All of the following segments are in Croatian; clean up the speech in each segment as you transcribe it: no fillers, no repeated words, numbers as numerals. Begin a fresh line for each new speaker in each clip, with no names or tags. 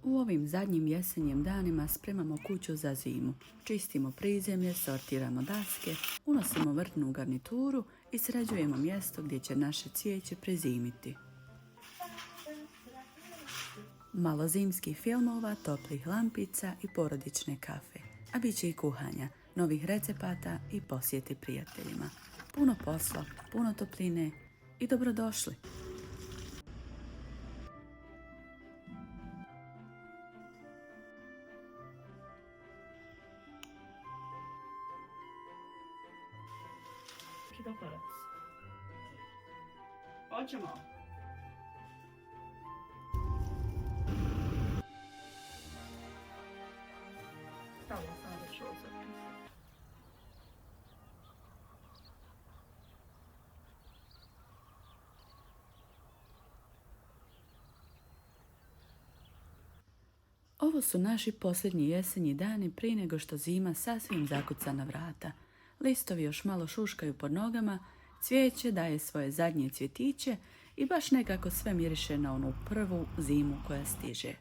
U ovim zadnjim jesenjim danima spremamo kuću za zimu. Čistimo prizemlje, sortiramo daske, unosimo vrtnu garnituru i sređujemo mjesto gdje će naše cvijeće prezimiti. Malo zimskih filmova, toplih lampica i porodične kafe. A bit će i kuhanja, novih recepata i posjeti prijateljima. Puno posla, puno topline i dobrodošli!
Dokorac. Hoćemo. Stavljam sada šozak.
Ovo su naši posljednji jesenji dani prije nego što zima sasvim zakuca na vrata. Listovi još malo šuškaju pod nogama, cvijeće daje svoje zadnje cvjetiće i baš nekako sve miriše na onu prvu zimu koja stiže.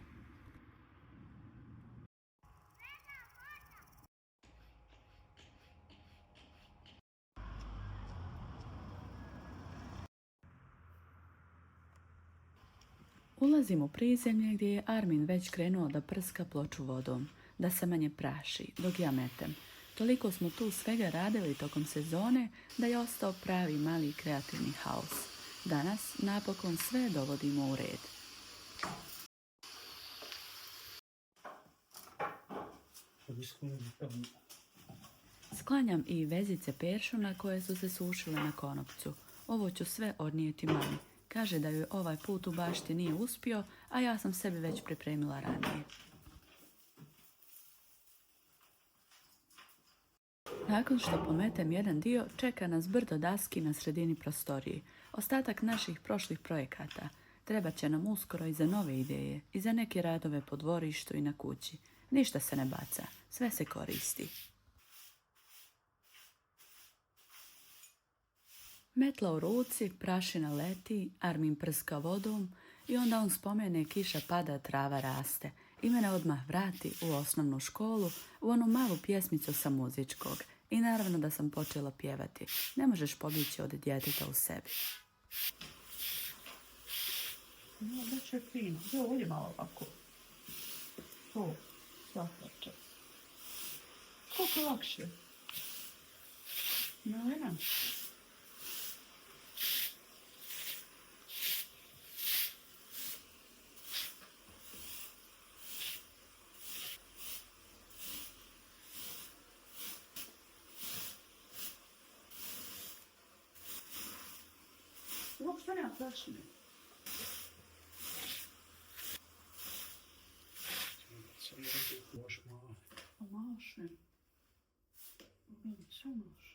Ulazim u prizemlje gdje je Armin već krenuo da prska ploču vodom, da se manje praši, dok ja metem. Toliko smo tu svega radili tokom sezone da je ostao pravi mali kreativni haos. Danas napokon sve dovodimo u red. Sklanjam i vezice peršuna koje su se sušile na konopcu. Ovo ću sve odnijeti mami. Kaže da joj ovaj put u bašti nije uspio, a ja sam sebi već pripremila ranije. Nakon što pometem jedan dio, čeka nas brdo daski na sredini prostorije. Ostatak naših prošlih projekata. Treba će nam uskoro i za nove ideje, i za neke radove po dvorištu i na kući. Ništa se ne baca, sve se koristi. Metla u ruci, prašina leti, Armin prska vodom i onda on spomene kiša pada, trava raste. I mene odmah vrati u osnovnu školu, u onu malu pjesmicu sa muzičkog. I naravno da sam počela pjevati. Ne možeš pobjeći od djeteta u sebi.
No, već je fino. Evo, ovdje malo ovako. To, svakoče. Koliko lakše. No, jedan. Uopšte nema prašine.
Još malo.
Maše. Sve maše.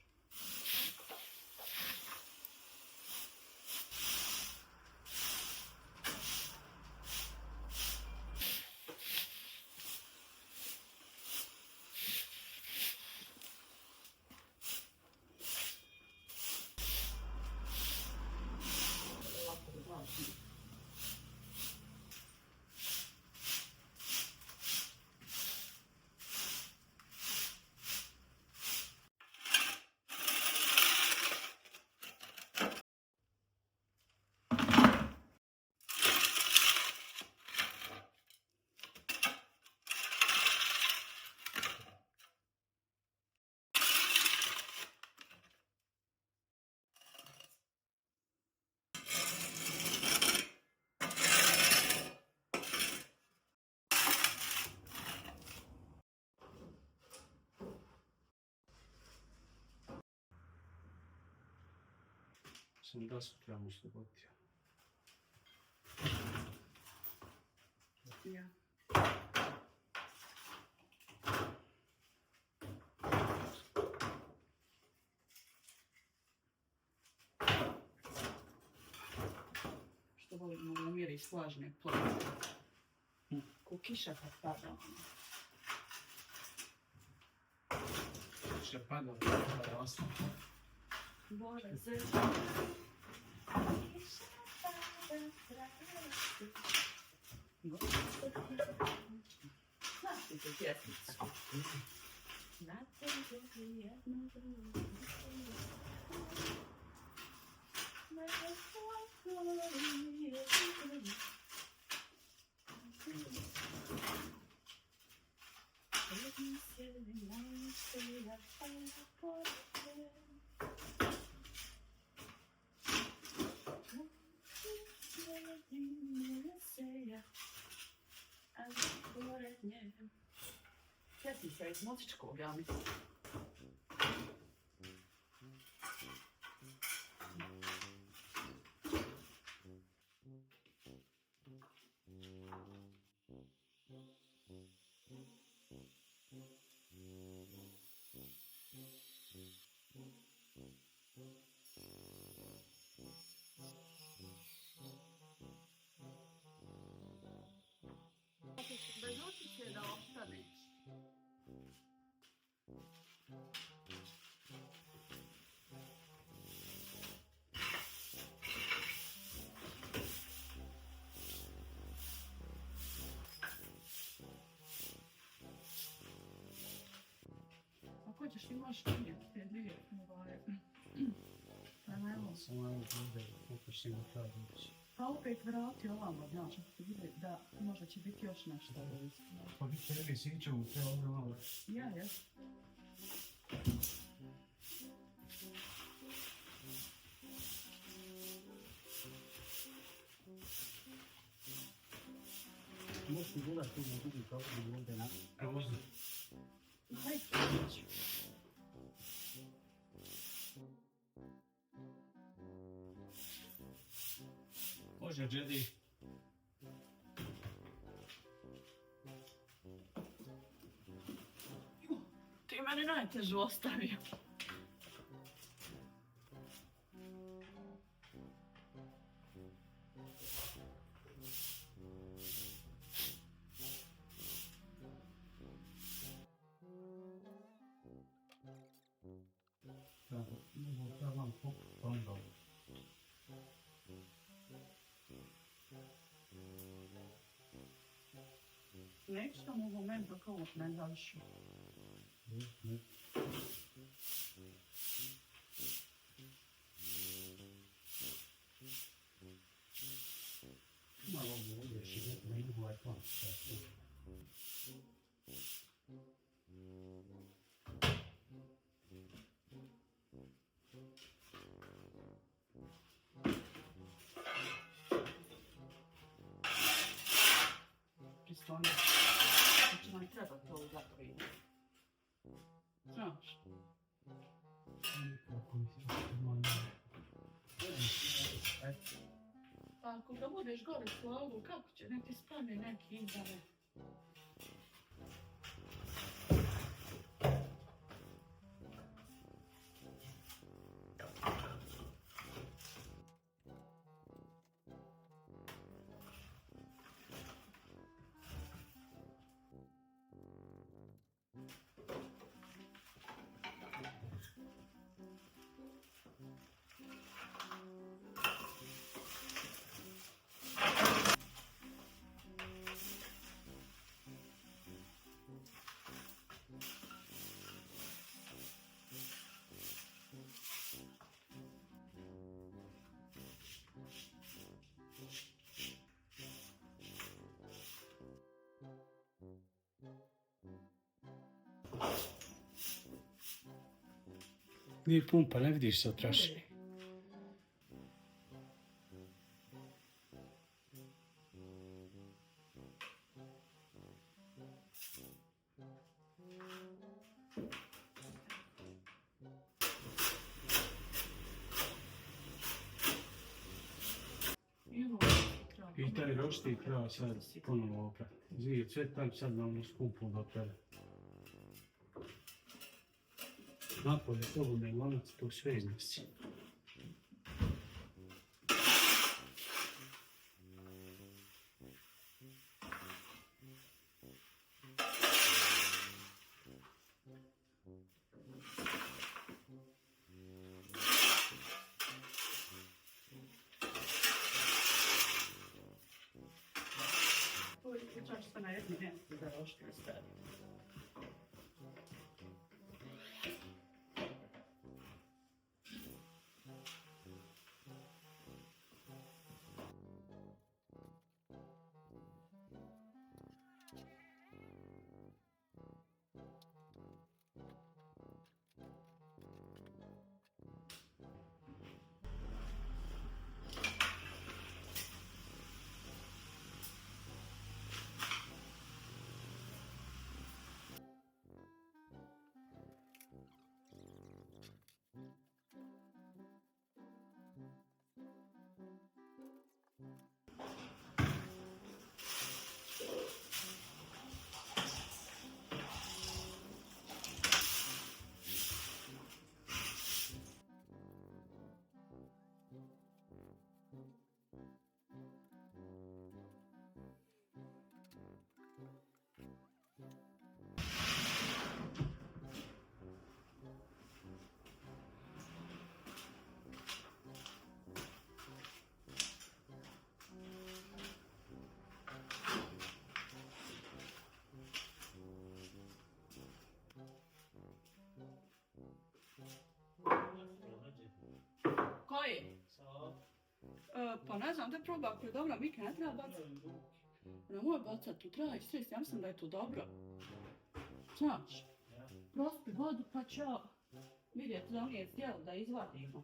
Sam dasku trebamo osloboditi.
Ja. Što volimo da miris vlažne ploče. Ko kiša kad pada.
Kiša pada, pada osnovno.
Bože, sve. Gospod. pjesmicu. Znate li jedno drugo? Pjesmica iz muzičkog, ja mislim. Bez utječe da ostaneš. Ako ćeš imaš vidjeti te dvije, pa evo.
Samo evo ovdje, koliko si ima kraj doći.
Pa opet vrati ovamo, znaš, ako se vidi da možda će biti još nešto.
Pa bit će Evi siće u te ovdje malo.
Ja.
Možeš mi gledat tu na drugi kao ovdje na... Evo ovdje.
Hajde,
Može, Jedi.
ti meni najtežu ostavio.
Da vam pomogao.
Neću da mu u momentu kao ne završu.
Malo ovdje šibiti, ne idu ovaj plan.
Stvarno, to će nam trebati to zato ide. Znaš? Pa ako ga budeš gore slovu, kako će neki spane neki izdane?
Nije pumpa, ne vidiš se otraši. I taj rošti treba sad ponovno oprati. Zvije sve tam sad na ono skupu do tebe. Napolje slobodne lanac, to sve iznesi.
čak ste na jedno mjesto za roštilj staviti. Koji? Pa ne znam, da proba ako je dobro, Mika ne treba bacati. Ne moj bacati, tu treba istresti, ja mislim da je to dobro. Znaš, prospi vodu pa će vidjeti da nije htjelo da izvadimo.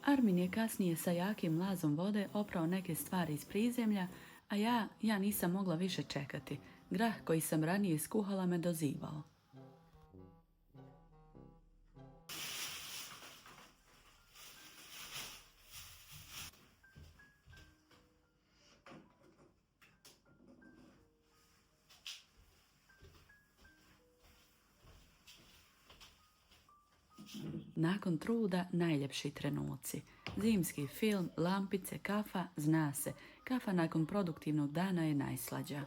Armin je kasnije sa jakim mlazom vode oprao neke stvari iz prizemlja, a ja nisam mogla više čekati. Grah koji sam ranije skuhala me dozivao. Nakon truda najljepši trenuci. Zimski film, lampice, kafa, zna se. Kafa nakon produktivnog dana je najslađa.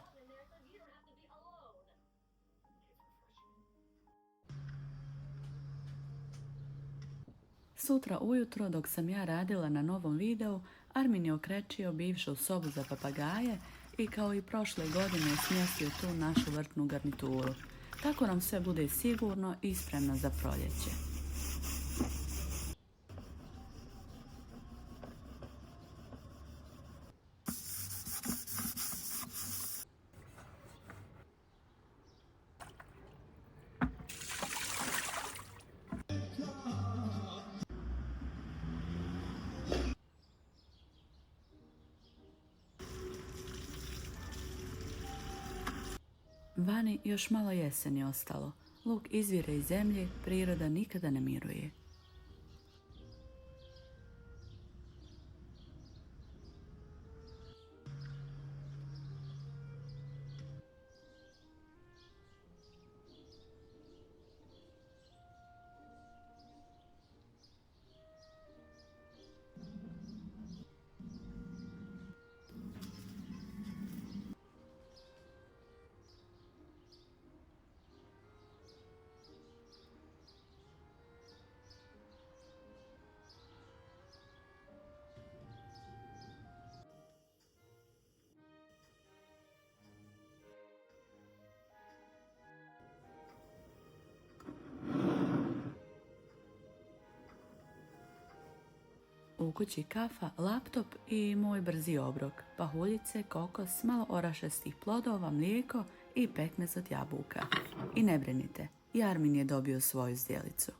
Sutra ujutro dok sam ja radila na novom videu, Armin je okrečio bivšu sobu za papagaje i kao i prošle godine smjestio tu našu vrtnu garnituru. Tako nam sve bude sigurno i spremno za proljeće. Vani još malo jeseni ostalo. Luk izvire iz zemlje, priroda nikada ne miruje. U kući kafa, laptop i moj brzi obrok, pahuljice, kokos, malo orašastih plodova, mlijeko i pekmez od jabuka. I ne brinite, i Armin je dobio svoju zdjelicu.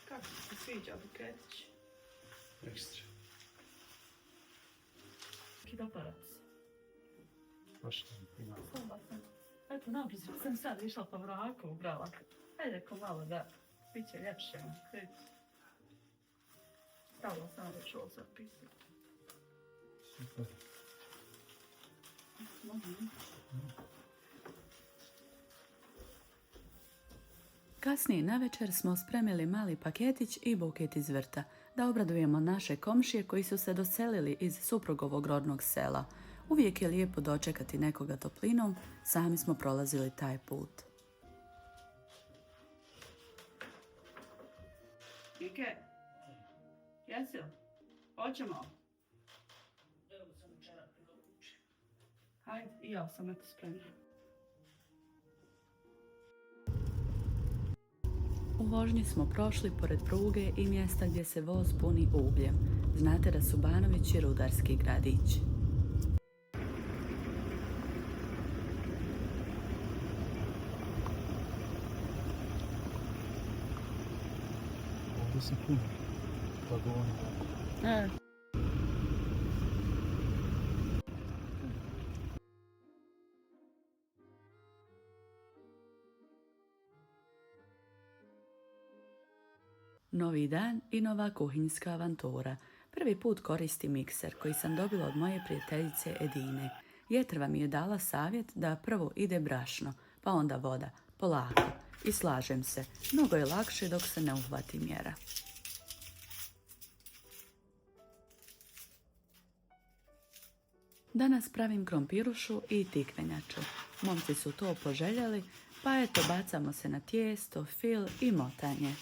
Kako ti se sviđa buketić?
Ekstra.
dopada ti se.
Baš ima.
Slaba sam. Eto, nabrzno sam sad išla po mraku, ubrala. Ajde, ko malo da, bit će ljepše. Stavila sam već ovo sad pisati.
Super.
Kasnije navečer smo spremili mali paketić i buket iz vrta, da obradujemo naše komšije koji su se doselili iz suprugovog rodnog sela. Uvijek je lijepo dočekati nekoga toplinom, sami smo prolazili taj put.
Ike, jesi li? Hoćemo? Hajde, i ja sam eto spremna.
U vožnji smo prošli pored pruge i mjesta gdje se voz puni ugljem. Znate da su Banovići rudarski gradić.
Ovdje se puno vagona.
Novi dan i nova kuhinjska avantura. Prvi put koristim mikser koji sam dobila od moje prijateljice Edine. Jetrva mi je dala savjet da prvo ide brašno, pa onda voda, polako. I slažem se, mnogo je lakše dok se ne uhvati mjera. Danas pravim krompirušu i tikvenjaču. Momci su to poželjeli, pa eto bacamo se na tijesto, fil i motanje.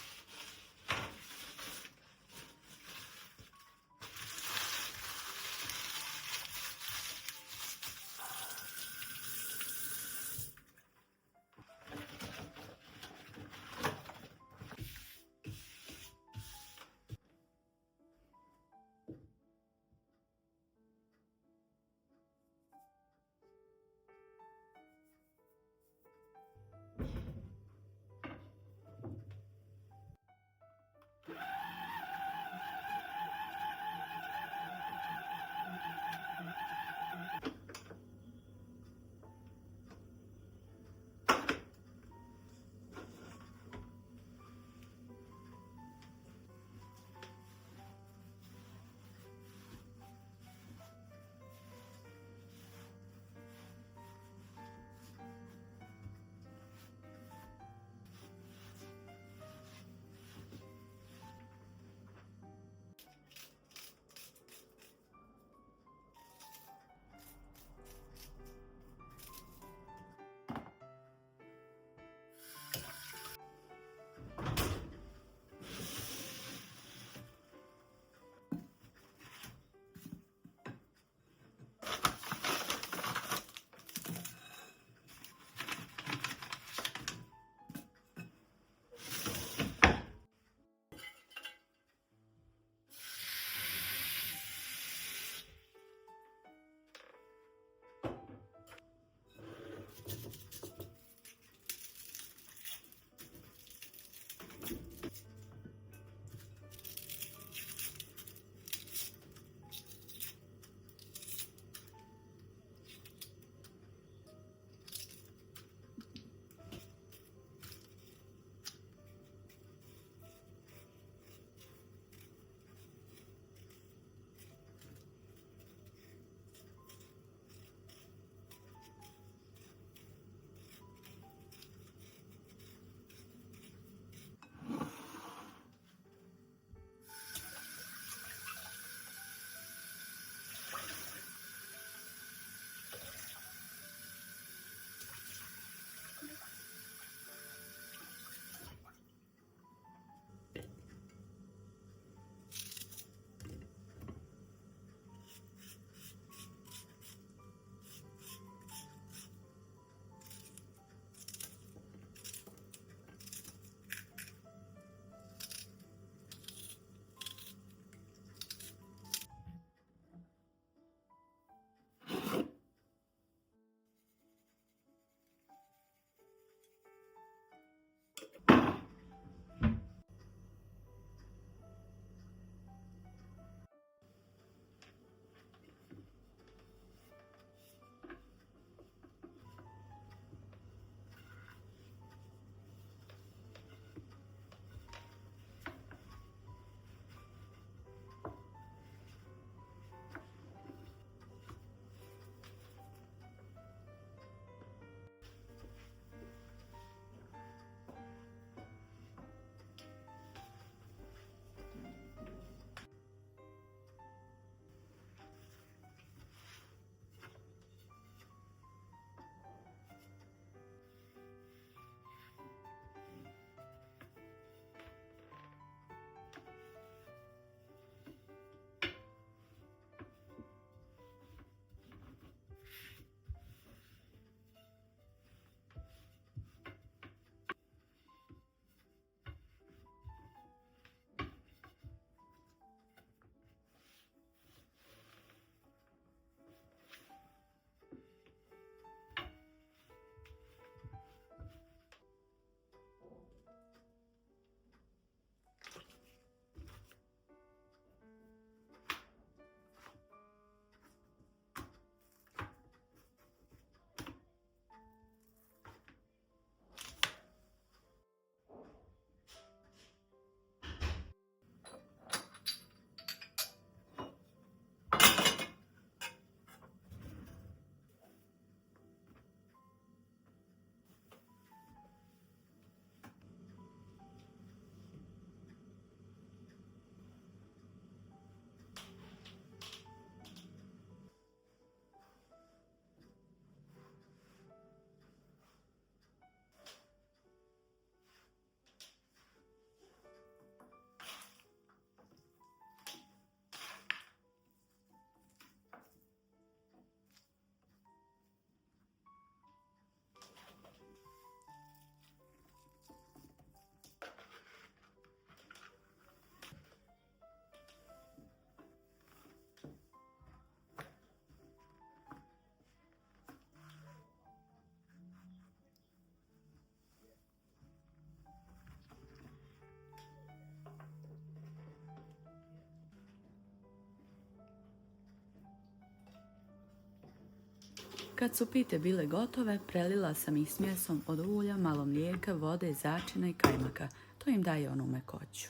Kad su pite bile gotove, prelila sam ih smjesom od ulja, malo mlijeka, vode, začina i kajmaka. To im daje onu mekoću.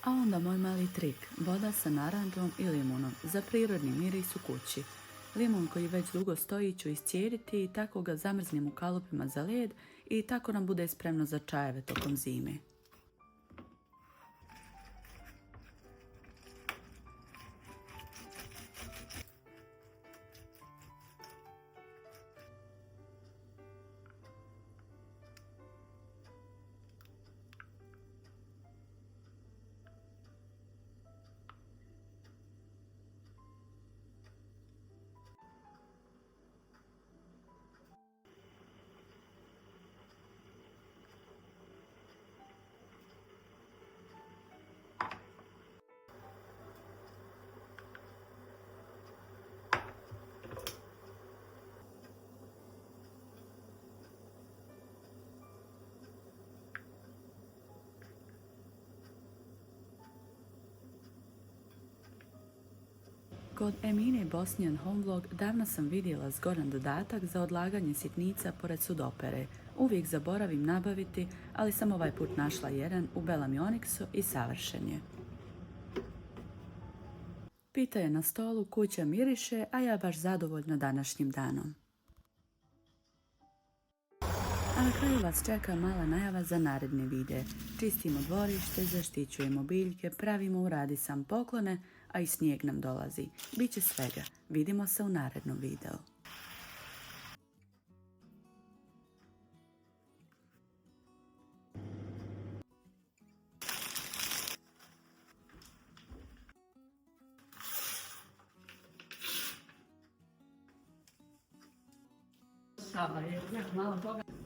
A onda moj mali trik, voda sa naranđom i limunom, za prirodni miris u kući. Limun koji već dugo stoji ću iscijediti i tako ga zamrznem u kalupima za led i tako nam bude spremno za čajeve tokom zime. Kod Emine Bosnian Homevlog davno sam vidjela zgodan dodatak za odlaganje sitnica pored sudopere. Uvijek zaboravim nabaviti, ali sam ovaj put našla jedan u Bellamy Onyxu i savršen je. Pita je na stolu, kuća miriše, a ja baš zadovoljna današnjim danom. A na kraju vas čeka mala najava za naredne videe. Čistimo dvorište, zaštićujemo biljke, pravimo u radi sam poklone, a i snijeg nam dolazi. Biće svega. Vidimo se u narednom videu.
Malo toga.